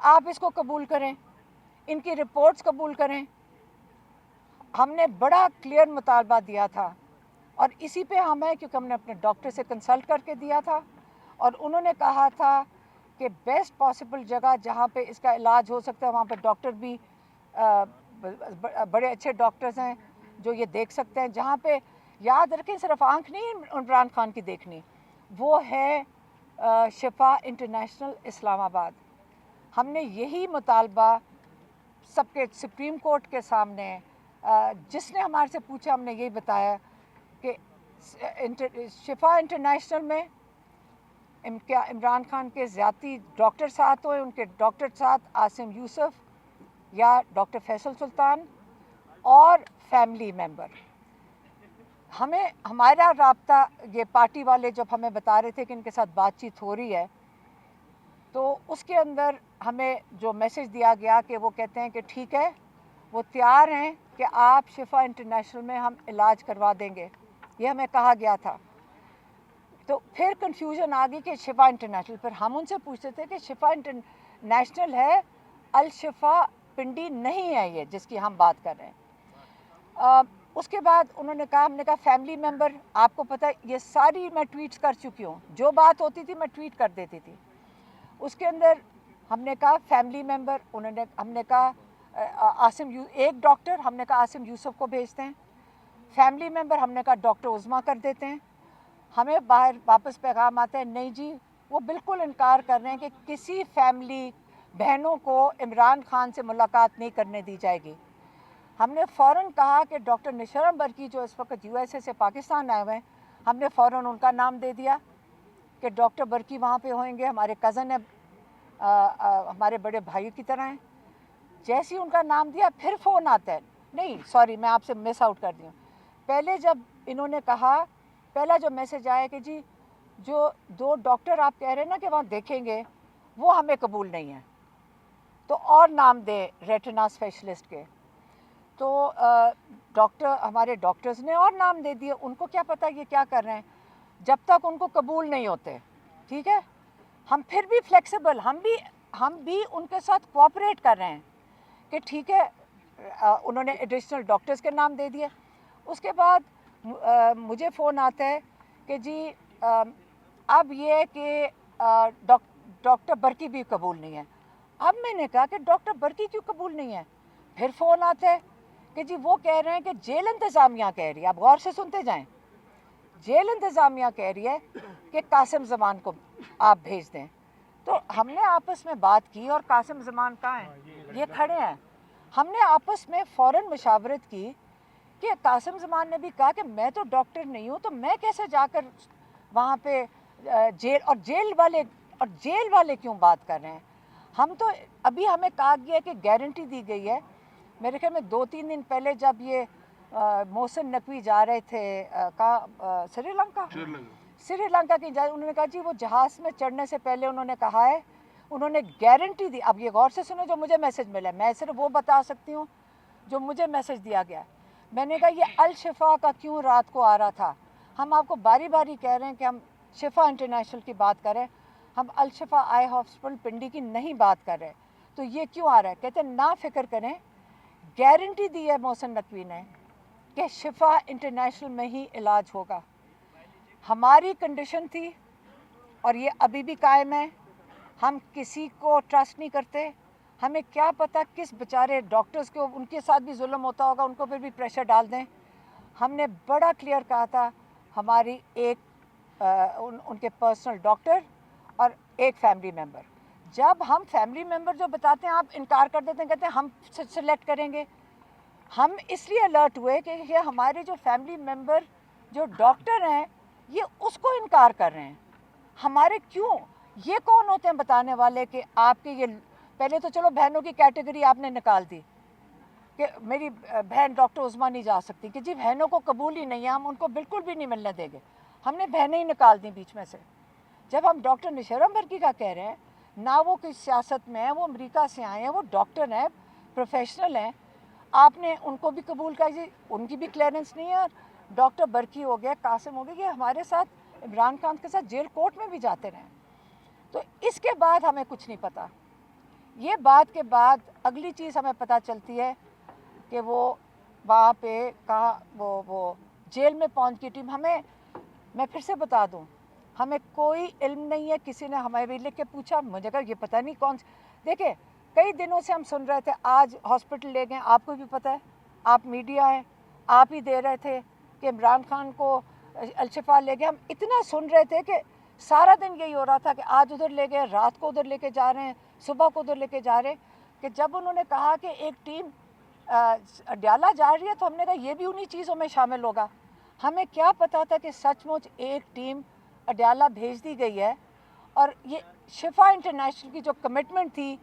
آپ اس کو قبول کریں, ان کی رپورٹس قبول کریں. ہم نے بڑا کلیئر مطالبہ دیا تھا اور اسی پہ ہم ہیں, کیونکہ ہم نے اپنے ڈاکٹر سے کنسلٹ کر کے دیا تھا اور انہوں نے کہا تھا کہ بیسٹ پاسبل جگہ جہاں پہ اس کا علاج ہو سکتا ہے وہاں پہ ڈاکٹر بھی بڑے اچھے ڈاکٹرز ہیں جو یہ دیکھ سکتے ہیں. جہاں پہ یاد رکھیں صرف آنکھ نہیں عمران خان کی دیکھنی, وہ ہے شفا انٹرنیشنل اسلام آباد. ہم نے یہی مطالبہ سب کے سپریم کورٹ کے سامنے, جس نے ہمارے سے پوچھا ہم نے یہی بتایا کہ شفا انٹرنیشنل میں کیا عمران خان کے ذاتی ڈاکٹر ساتھ ہوئے, ان کے ڈاکٹر ساتھ عاصم یوسف یا ڈاکٹر فیصل سلطان اور فیملی ممبر. ہمیں ہمارا رابطہ یہ پارٹی والے جب ہمیں بتا رہے تھے کہ ان کے ساتھ بات چیت ہو رہی ہے, تو اس کے اندر ہمیں جو میسج دیا گیا کہ وہ کہتے ہیں کہ ٹھیک ہے, وہ تیار ہیں کہ آپ شفا انٹرنیشنل میں ہم علاج کروا دیں گے, یہ ہمیں کہا گیا تھا. تو پھر کنفیوژن آ گئی کہ شفا انٹرنیشنل, پھر ہم ان سے پوچھتے تھے کہ شفا انٹرنیشنل ہے, الشفا پنڈی نہیں ہے یہ جس کی ہم بات کر رہے ہیں. اس کے بعد انہوں نے کہا, ہم نے کہا فیملی ممبر, آپ کو پتہ یہ ساری میں ٹویٹس کر چکی ہوں, جو بات ہوتی تھی میں ٹویٹ کر دیتی تھی. اس کے اندر ہم نے کہا فیملی ممبر, ہم نے کہا ایک ڈاکٹر, ہم نے کہا عاصم یوسف کو بھیجتے ہیں. فیملی ممبر ہم نے کہا ڈاکٹر عظمیٰ کر دیتے ہیں. ہمیں باہر واپس پیغام آتا ہے نہیں جی, وہ بالکل انکار کر رہے ہیں کہ کسی فیملی بہنوں کو عمران خان سے ملاقات نہیں کرنے دی جائے گی. ہم نے فوراً کہا کہ ڈاکٹر نشرم برکی جو اس وقت یو ایس اے سے پاکستان آئے ہوئے ہیں, ہم نے فوراً ان کا نام دے دیا کہ ڈاکٹر برکی وہاں پہ ہوئیں گے, ہمارے کزن ہیں, ہمارے بڑے بھائی کی طرح ہیں. جیسے ہی ان کا نام دیا پھر فون آتا ہے, نہیں سوری میں آپ سے مس آؤٹ کر دی ہوں. پہلے جب انہوں نے کہا, پہلا جو میسج آیا کہ جی جو 2 ڈاکٹر آپ کہہ رہے ہیں نا کہ وہاں دیکھیں گے, وہ ہمیں قبول نہیں ہیں, تو اور نام دے ریٹنا اسپیشلسٹ کے. تو ڈاکٹر ہمارے ڈاکٹرز نے اور نام دے دیے, ان کو کیا پتہ یہ کیا کر رہے ہیں, جب تک ان کو قبول نہیں ہوتے. ٹھیک ہے, ہم پھر بھی فلیکسیبل, ہم بھی ان کے ساتھ کوآپریٹ کر رہے ہیں کہ ٹھیک ہے. انہوں نے ایڈیشنل ڈاکٹرز کے نام دے دیے. اس کے بعد مجھے فون آتا ہے کہ جی اب یہ کہ ڈاکٹر برکی بھی قبول نہیں ہے. اب میں نے کہا کہ ڈاکٹر برکی کیوں قبول نہیں ہے؟ پھر فون آتا ہے کہ جی وہ کہہ رہے ہیں کہ جیل انتظامیہ کہہ رہی ہے, آپ غور سے سنتے جائیں, جیل انتظامیہ کہہ رہی ہے کہ قاسم زمان کو آپ بھیج دیں. تو ہم نے آپس میں بات کی, اور قاسم زمان کہاں ہیں, یہ کھڑے ہیں. ہم نے آپس میں فوراً مشاورت کی کہ قاسم زمان نے بھی کہا کہ میں تو ڈاکٹر نہیں ہوں, تو میں کیسے جا کر وہاں پہ جیل والے کیوں بات کر رہے ہیں. ہم تو ابھی ہمیں کہا گیا کہ گارنٹی دی گئی ہے, میرے خیال میں 2-3 دن پہلے جب یہ محسن نقوی جا رہے تھے سری لنکا کی جائے, انہوں نے کہا جی وہ جہاز میں چڑھنے سے پہلے انہوں نے کہا ہے, انہوں نے گارنٹی دی. اب یہ غور سے سنو جو مجھے میسج ملا ہے, میں صرف وہ بتا سکتی ہوں جو مجھے میسج دیا گیا. میں نے کہا یہ الشفا کا کیوں رات کو آ رہا تھا, ہم آپ کو باری باری کہہ رہے ہیں کہ ہم شفا انٹرنیشنل کی بات کر رہے ہیں, ہم الشفا آئی ہاسپٹل پنڈی کی نہیں بات کر رہے, تو یہ کیوں آ رہا ہے. کہتے ہیں نا فکر کریں, گارنٹی دی ہے محسن نقوی نے کہ شفا انٹرنیشنل میں ہی علاج ہوگا. ہماری کنڈیشن تھی اور یہ ابھی بھی قائم ہے, ہم کسی کو ٹرسٹ نہیں کرتے. ہمیں کیا پتہ کس بیچارے ڈاکٹرز کو, ان کے ساتھ بھی ظلم ہوتا ہوگا, ان کو پھر بھی پریشر ڈال دیں. ہم نے بڑا کلیئر کہا تھا, ہماری ایک ان کے پرسنل ڈاکٹر اور ایک فیملی ممبر. جب ہم فیملی ممبر جو بتاتے ہیں آپ انکار کر دیتے ہیں, کہتے ہیں ہم سلیکٹ کریں گے. ہم اس لیے الرٹ ہوئے کہ یہ ہمارے جو فیملی ممبر جو ڈاکٹر ہیں یہ اس کو انکار کر رہے ہیں. ہمارے کیوں, یہ کون ہوتے ہیں بتانے والے کہ آپ کے یہ, پہلے تو چلو بہنوں کی کیٹیگری آپ نے نکال دی کہ میری بہن ڈاکٹر عظمیٰ نہیں جا سکتی, کہ جی بہنوں کو قبول ہی نہیں ہے, ہم ان کو بالکل بھی نہیں ملنے دیں گے. ہم نے بہنیں ہی نکال دیں بیچ میں سے. جب ہم ڈاکٹر نشرم برکی کا کہہ رہے ہیں, نہ وہ کسی سیاست میں ہیں, وہ امریکہ سے آئے ہیں, وہ ڈاکٹر ہیں, پروفیشنل ہیں, آپ نے ان کو بھی قبول کر دی, ان کی بھی کلیئرنس نہیں ہے. اور ڈاکٹر برکی ہو گیا, قاسم ہو گیا, یہ ہمارے ساتھ عمران خان کے ساتھ جیل کورٹ میں بھی جاتے رہے. تو اس کے بعد ہمیں کچھ نہیں پتا. یہ بات کے بعد اگلی چیز ہمیں پتہ چلتی ہے کہ وہ وہاں پہ کہا وہ جیل میں پہنچ کی ٹیم. میں پھر سے بتا دوں, ہمیں کوئی علم نہیں ہے. کسی نے ہمیں بھی لکھ کے پوچھا, مجھے کہا یہ پتہ نہیں کون دیکھیں کئی دنوں سے ہم سن رہے تھے, آج ہاسپٹل لے گئے, آپ کو بھی پتہ ہے, آپ میڈیا ہیں, آپ ہی دے رہے تھے کہ عمران خان کو الشفا لے گئے. ہم اتنا سن رہے تھے کہ سارا دن یہی ہو رہا تھا کہ آج ادھر لے گئے, رات کو ادھر لے کے جا رہے ہیں, صبح کو ادھر لے کے جا رہے ہیں. کہ جب انہوں نے کہا کہ ایک ٹیم اڈیالہ جا رہی ہے تو ہم نے کہا یہ بھی انہی چیزوں میں شامل ہوگا. ہمیں کیا پتا تھا کہ سچ مچ ایک ٹیم اڈیالہ بھیج دی گئی ہے, اور یہ شفا انٹرنیشنل کی جو کمٹمنٹ تھی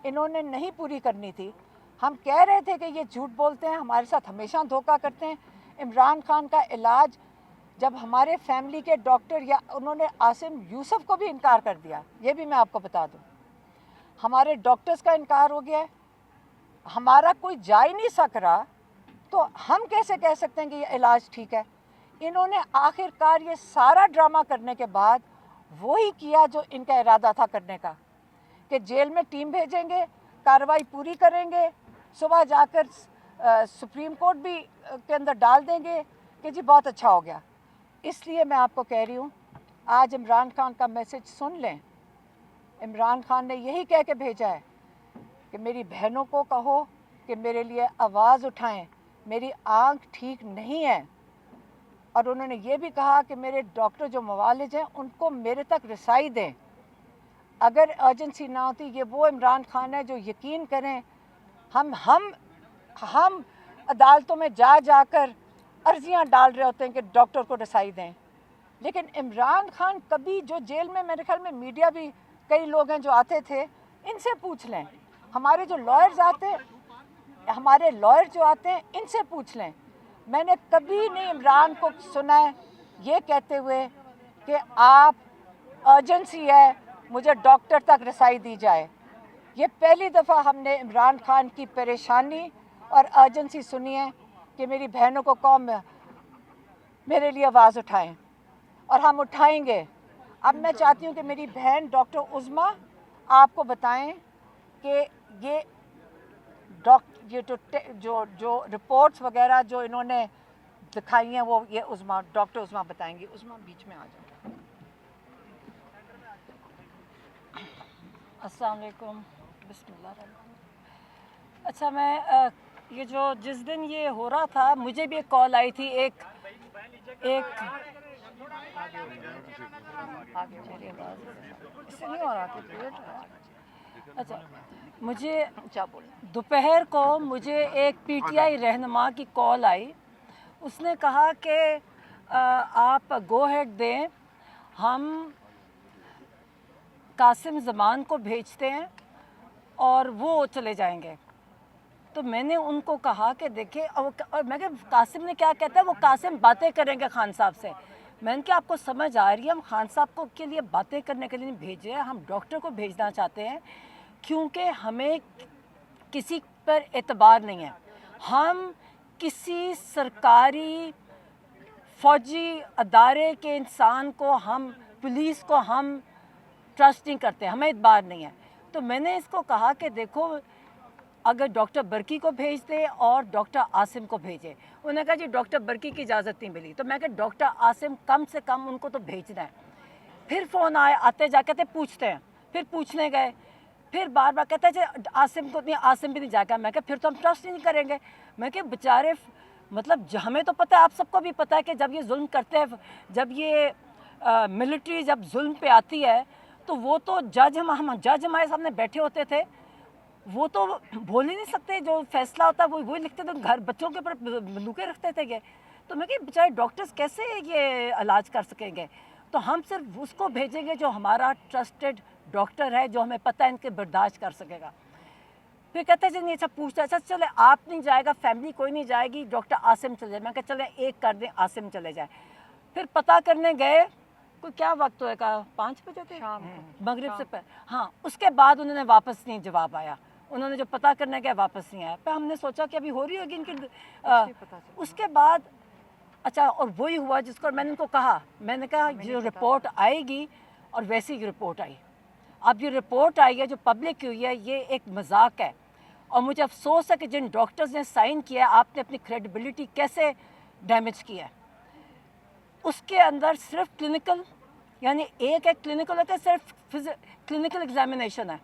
انہوں نے نہیں پوری کرنی تھی. ہم کہہ رہے تھے کہ یہ جھوٹ بولتے ہیں, ہمارے ساتھ ہمیشہ دھوکہ کرتے ہیں. عمران خان کا علاج جب ہمارے فیملی کے ڈاکٹر یا انہوں نے عاصم یوسف کو بھی انکار کر دیا, یہ بھی میں آپ کو بتا دوں, ہمارے ڈاکٹرز کا انکار ہو گیا ہے, ہمارا کوئی جا ہی نہیں سک رہا, تو ہم کیسے کہہ سکتے ہیں کہ یہ علاج ٹھیک ہے. انہوں نے آخر کار یہ سارا ڈرامہ کرنے کے بعد وہی کیا جو ان کا ارادہ تھا کرنے کا, کہ جیل میں ٹیم بھیجیں گے, کارروائی پوری کریں گے, صبح جا کر سپریم کورٹ بھی کے اندر ڈال دیں گے کہ جی بہت اچھا ہو گیا. اس لیے میں آپ کو کہہ رہی ہوں, آج عمران خان کا میسج سن لیں. عمران خان نے یہی کہہ کے بھیجا ہے کہ میری بہنوں کو کہو کہ میرے لیے آواز اٹھائیں, میری آنکھ ٹھیک نہیں ہے. اور انہوں نے یہ بھی کہا کہ میرے ڈاکٹر جو معالج ہیں ان کو میرے تک رسائی دیں. اگر ایرجنسی نہ ہوتی, یہ وہ عمران خان ہے جو یقین کریں ہم عدالتوں میں جا کر عرضیاں ڈال رہے ہوتے ہیں کہ ڈاکٹر کو رسائی دیں. لیکن عمران خان کبھی جو جیل میں, میرے خیال میں میڈیا بھی کئی لوگ ہیں جو آتے تھے, ان سے پوچھ لیں, ہمارے جو لائرز آتے ہیں, ہمارے لائر جو آتے ہیں ان سے پوچھ لیں. میں نے کبھی نہیں عمران کو سنا ہے یہ کہتے ہوئے کہ آپ ایرجنسی ہے, مجھے ڈاکٹر تک رسائی دی جائے. یہ پہلی دفعہ ہم نے عمران خان کی پریشانی اور ایرجنسی سنی ہے کہ میری بہنوں کو قوم میرے لیے آواز اٹھائیں, اور ہم اٹھائیں گے. اب میں چاہتی ہوں کہ میری بہن ڈاکٹر عظمیٰ آپ کو بتائیں کہ یہ جو رپورٹس وغیرہ جو انہوں نے دکھائی ہیں وہ یہ ڈاکٹر عظمیٰ بتائیں گی. عظمیٰ بیچ میں آ جائیں. السلام علیکم. بسم اللہ الرحمن الرحیم. اچھا, میں یہ جس دن یہ ہو رہا تھا مجھے بھی ایک کال آئی تھی, ایک اچھا مجھے دوپہر کو مجھے ایک پی ٹی آئی رہنما کی کال آئی. اس نے کہا کہ آپ گو ہیڈ دیں, ہم قاسم زمان کو بھیجتے ہیں اور وہ چلے جائیں گے. تو میں نے ان کو کہا کہ دیکھیں, اور میں کہ قاسم نے کیا کہتا ہے, وہ قاسم باتیں کریں گے خان صاحب سے. میں نے کہا آپ کو سمجھ آ رہی ہے, ہم خان صاحب کو کے لیے باتیں کرنے کے لیے نہیں بھیجے, ہم ڈاکٹر کو بھیجنا چاہتے ہیں, کیونکہ ہمیں کسی پر اعتبار نہیں ہے. ہم کسی سرکاری فوجی ادارے کے انسان کو, ہم پولیس کو ہم ٹرسٹ نہیں کرتے, ہمیں اعتبار نہیں ہے. تو میں نے اس کو کہا کہ دیکھو, اگر ڈاکٹر برقی کو بھیج دے اور ڈاکٹر عاصم کو بھیجے. انہوں نے کہا جی ڈاکٹر برقی کی اجازت نہیں ملی. تو میں کہ ڈاکٹر عاصم کم سے کم ان کو تو بھیجنا ہے. پھر فون آتے جا کہتے پوچھتے ہیں, پھر پوچھنے گئے, پھر بار بار کہتے ہیں جی عاصم کو نہیں, عاصم بھی نہیں جا گا. میں کہ پھر تو ہم ٹرسٹ نہیں کریں گے. میں کہ بیچارے, مطلب ہمیں تو پتہ ہے, آپ سب کو بھی پتہ ہے کہ جب یہ ظلم کرتے ہیں, جب یہ ملٹری جب ظلم پہ آتی ہے تو وہ تو جج ہمارے سامنے بیٹھے ہوتے تھے, وہ تو بول ہی نہیں سکتے, جو فیصلہ ہوتا ہے وہی لکھتے تھے, گھر بچوں کے اوپر بندوقیں رکھتے تھے یہ. تو میں کہ بیچارے ڈاکٹرز کیسے یہ علاج کر سکیں گے. تو ہم صرف اس کو بھیجیں گے جو ہمارا ٹرسٹڈ ڈاکٹر ہے, جو ہمیں پتہ ہے ان کے برداشت کر سکے گا. پھر کہتے ہیں جی نہیں, اچھا پوچھتا ہے, اچھا چلے آپ نہیں جائے گا, فیملی کوئی نہیں جائے گی, ڈاکٹر عاصم چلے جائے. میں کہا چلے ایک کر دیں, عاصم چلے جائے. پھر پتہ کرنے گئے, کوئی کیا وقت ہوئے گا, 5 بجے تھے مغرب سے پہلے. ہاں, اس کے بعد انہوں نے واپس نہیں جواب آیا. انہوں نے جو پتہ کرنے گئے واپس نہیں آیا. پھر ہم نے سوچا کہ ابھی ہو رہی ہوگی ان کی. اس کے بعد اچھا, اور وہی ہوا جس کو میں نے ان کو کہا, میں نے کہا جو رپورٹ آئے گی, اور ویسی ہی رپورٹ آئی. اب یہ رپورٹ آئی ہے جو پبلک کی ہوئی ہے یہ ایک مذاق ہے، اور مجھے افسوس ہے کہ جن ڈاکٹرز نے سائن کیا آپ نے اپنی کریڈیبلٹی کیسے ڈیمیج کیا ہے۔ اس کے اندر صرف کلینکل، یعنی ایک کلینکل ہوتا ہے، صرف کلینکل ایگزامینیشن ہے،